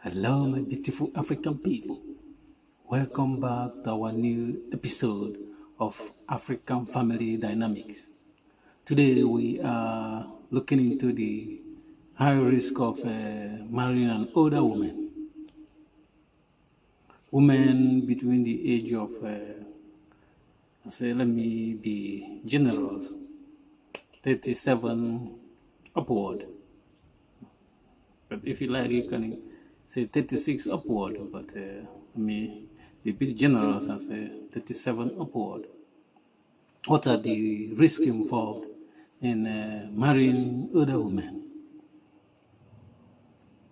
Hello, my beautiful African people. Welcome back to our new episode of African Family Dynamics. Today, we are looking into the high risk of marrying an older woman. Women between the age of, let me be generous, 37 upward. But if you like, you can say 36 upward, but let me be a bit generous and say 37 upward. What are the risks involved in marrying older women?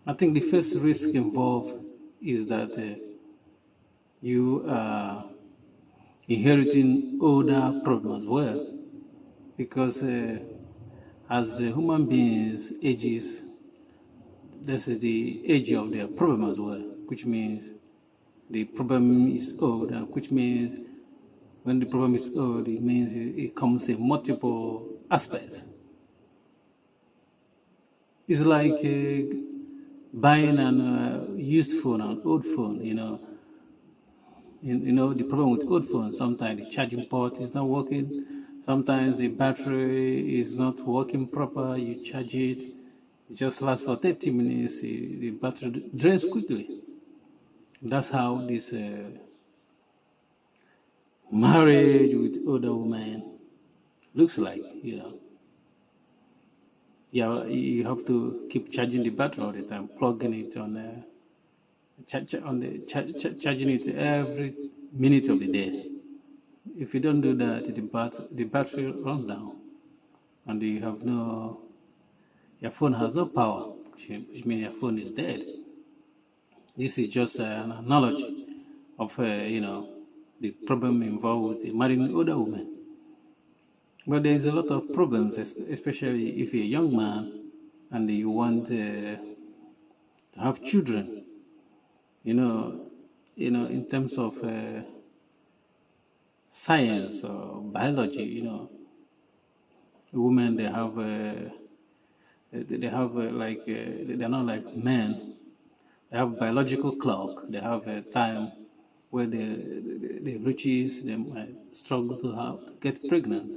I think the first risk involved is that you are inheriting older problems as well, because as human beings ages, this is the age of their problem as well, which means the problem is old, which means when the problem is old, it means it comes in multiple aspects. It's like buying an used phone, an old phone, the problem with old phones, sometimes the charging port is not working, sometimes the battery is not working proper, you charge it, it just lasts for 30 minutes, the battery drains quickly. That's how this marriage with older women looks like, Yeah, you have to keep charging the battery all the time, plugging it on, charging it every minute of the day. If you don't do that, the battery runs down, and your phone has no power, which means your phone is dead. This is just an analogy of, the problem involved with marrying older women. But there's a lot of problems, especially if you're a young man and you want to have children. In terms of science or biology, women they're not like men. They have biological clock. They have a time where they reaches, they might struggle to get pregnant.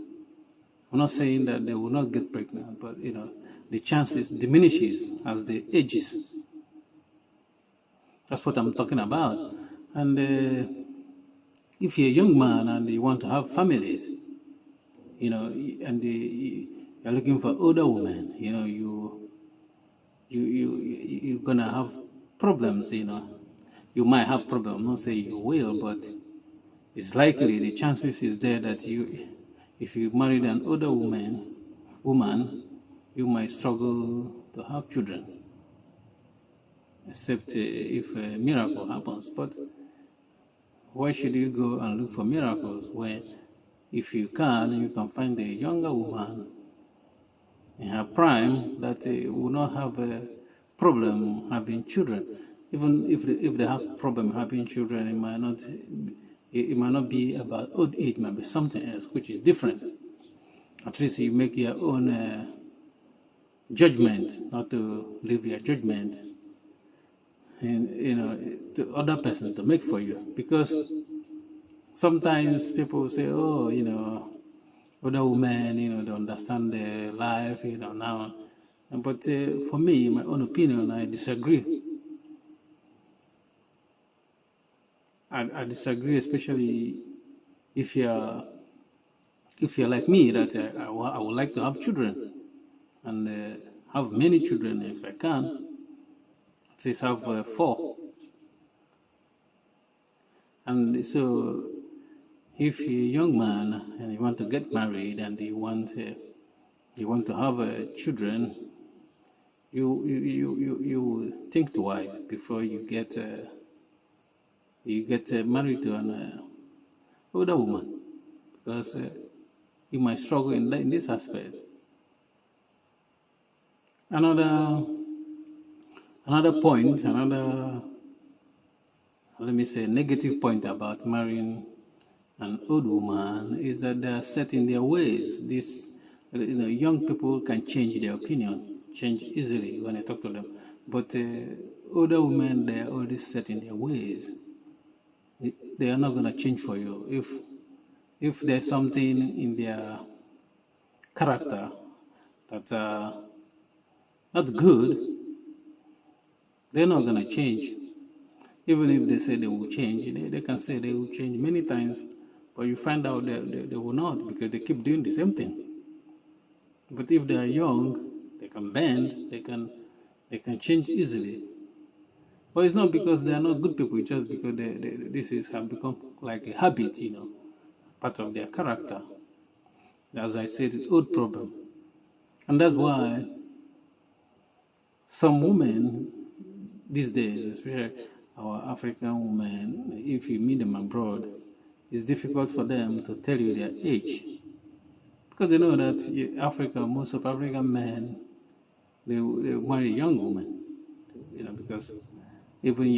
I'm not saying that they will not get pregnant, but the chances diminishes as they ages. That's what I'm talking about. And if you're a young man and you want to have families, and you're looking for older women, you're gonna have problems. You might have problems. I'm not saying you will, but it's likely the chances is there that if you married an older woman, you might struggle to have children, except if a miracle happens. But why should you go and look for miracles when, if you can find a younger woman in her prime that will not have a problem having children. Even if they have problem having children, it might not be about old age, it might be something else, which is different. At least you make your own judgment, not to leave your judgment to other person to make for you. Because sometimes people say, older women, they understand their life, now. But for me, in my own opinion, I disagree. I disagree, especially if you're like me, that I would like to have children and have many children if I can. At least have 4. And so, if you're a young man and you want to get married and you want to have children, you think twice before you get married to an older woman, because you might struggle in this aspect. Another point, let me say, negative point about marrying an old woman is that they are set in their ways. These young people can change their opinion, change easily when I talk to them. But older women, they are already set in their ways. They are not going to change for you. If there's something in their character that that's good, they're not going to change. Even if they say they will change, they can say they will change many times, but you find out they will not, because they keep doing the same thing. But if they are young, they can bend, they can change easily. But it's not because they are not good people, it's just because this have become like a habit, part of their character. As I said, it's old problem. And that's why some women these days, especially our African women, if you meet them abroad, it's difficult for them to tell you their age. Because they know that Africa, most of African men, they marry young women, because even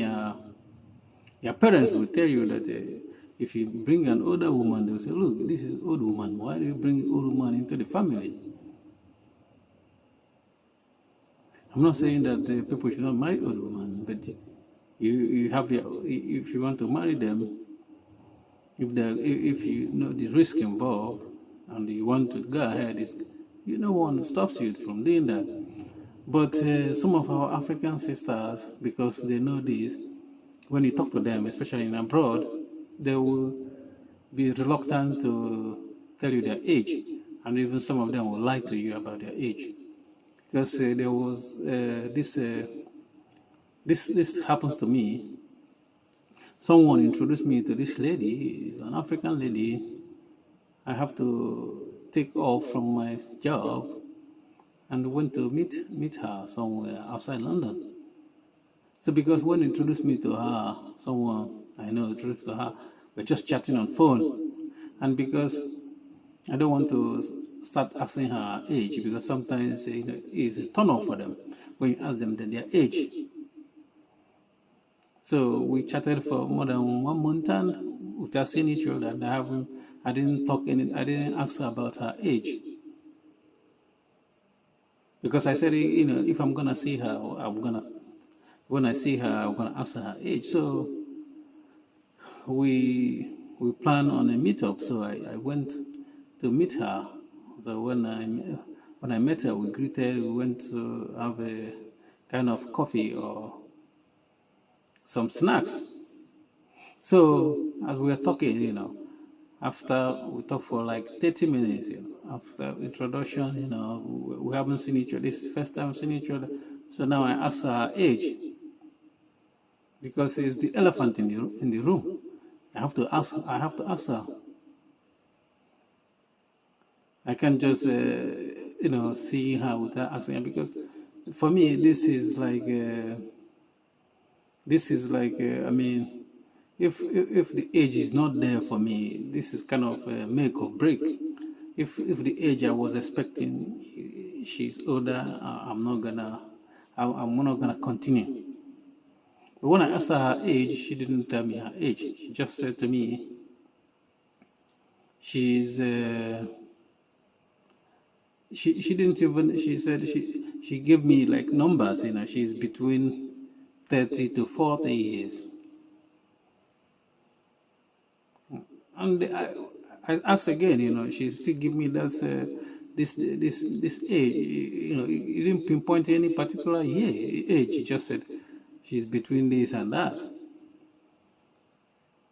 your parents will tell you that if you bring an older woman, they'll say, look, this is old woman. Why do you bring old woman into the family? I'm not saying that people should not marry old women, but you have if you want to marry them, if you know the risk involved and you want to go ahead, no one stops you from doing that. But some of our African sisters, because they know this, when you talk to them, especially in abroad, they will be reluctant to tell you their age, and even some of them will lie to you about their age. Because there was this happens to me. Someone introduced me to this lady. It's an African lady. I have to take off from my job and went to meet her somewhere outside London. So because when he introduced me to her, someone I know introduced to her, we're just chatting on phone. And because I don't want to start asking her age, because sometimes it's a turn off for them when you ask them their age. So we chatted for more than 1 month, and without seeing each other, and I didn't ask her about her age. Because I said, if I'm gonna see her, when I see her, I'm gonna ask her age. So we planned on a meetup. So I went to meet her. So when I met her, we greeted. We went to have a kind of coffee or some snacks. So as we were talking, after we talked for like 30 minutes, after introduction, we haven't seen each other. This is the first time we've seen each other. So now I asked her age, because it's the elephant in the room. I have to ask her. I can't just see her without asking her, because for me this is like I mean, if the age is not there for me, this is kind of make or break. If the age I was expecting, she's older, I'm not gonna continue. But when I asked her age, she didn't tell me her age. She just said to me, she's she didn't even, she said she gave me like numbers, she's between 30 to 40 years. And I asked again, she still give me this age. You didn't pinpoint any particular age. She just said she's between this and that.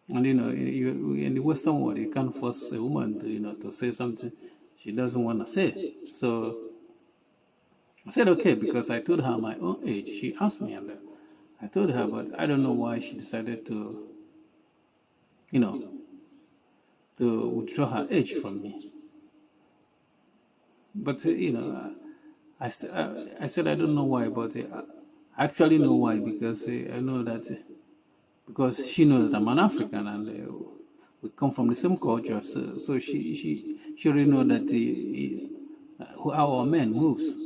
And in the Western world, you can't force a woman to say something she doesn't want to say. So I said okay, because I told her my own age. She asked me, and I told her, but I don't know why she decided to withdraw her age from me. But I said I don't know why, but I actually know why, because I know that because she knows that I'm an African, and we come from the same culture, so she already know that how our men moves.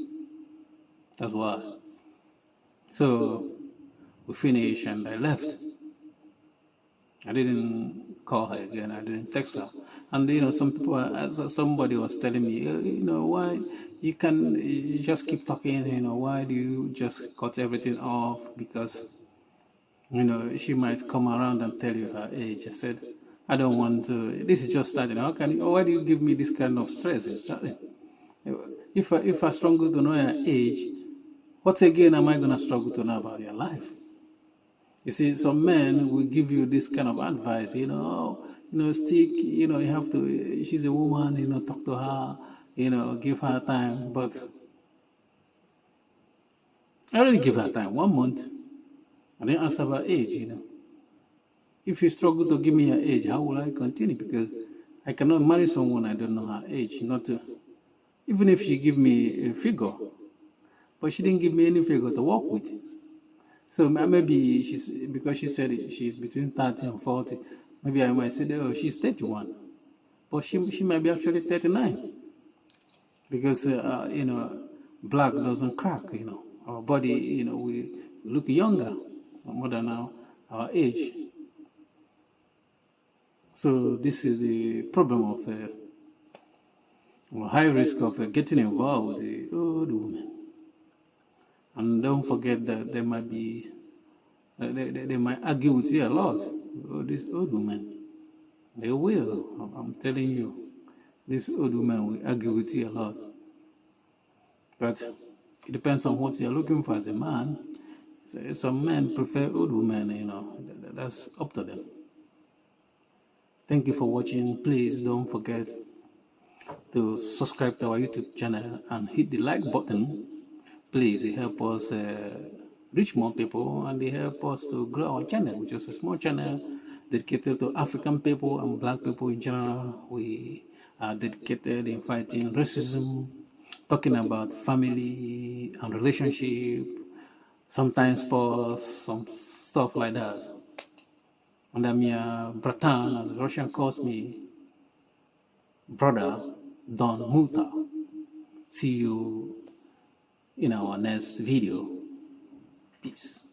That's why. So we finished and I left. I didn't call her again. I didn't text her. And some people, somebody was telling me, why you just keep talking. Why do you just cut everything off? Because she might come around and tell you her age. I said, I don't want to. This is just starting. Why do you give me this kind of stress? It's starting. If I struggle to know your age, what again am I going to struggle to know about your life? You see, some men will give you this kind of advice, stick, you have to, she's a woman, talk to her, give her time. But I already give her time, 1 month. I didn't ask about age, If you struggle to give me your age, how will I continue? Because I cannot marry someone I don't know her age, even if she give me a figure. But she didn't give me any figure to work with. So maybe because she said she's between 30 and 40, maybe I might say, oh, she's 31. But she might be actually 39. Because, black doesn't crack, Our body, we look younger, more than our age. So this is the problem of high risk of getting involved with the old woman. And don't forget that they might be, they might argue with you a lot. Oh, this old woman, they will. I'm telling you, this old woman will argue with you a lot. But it depends on what you're looking for as a man. So some men prefer old women, that's up to them. Thank you for watching. Please don't forget to subscribe to our YouTube channel and hit the like button. Please, it helps us reach more people, and it helps us to grow our channel, which is a small channel dedicated to African people and black people in general. We are dedicated in fighting racism, talking about family and relationship, sometimes sports, some stuff like that. And I'm here, Bratan, as Russian calls me, brother Don Muta. See you in our next video. Peace.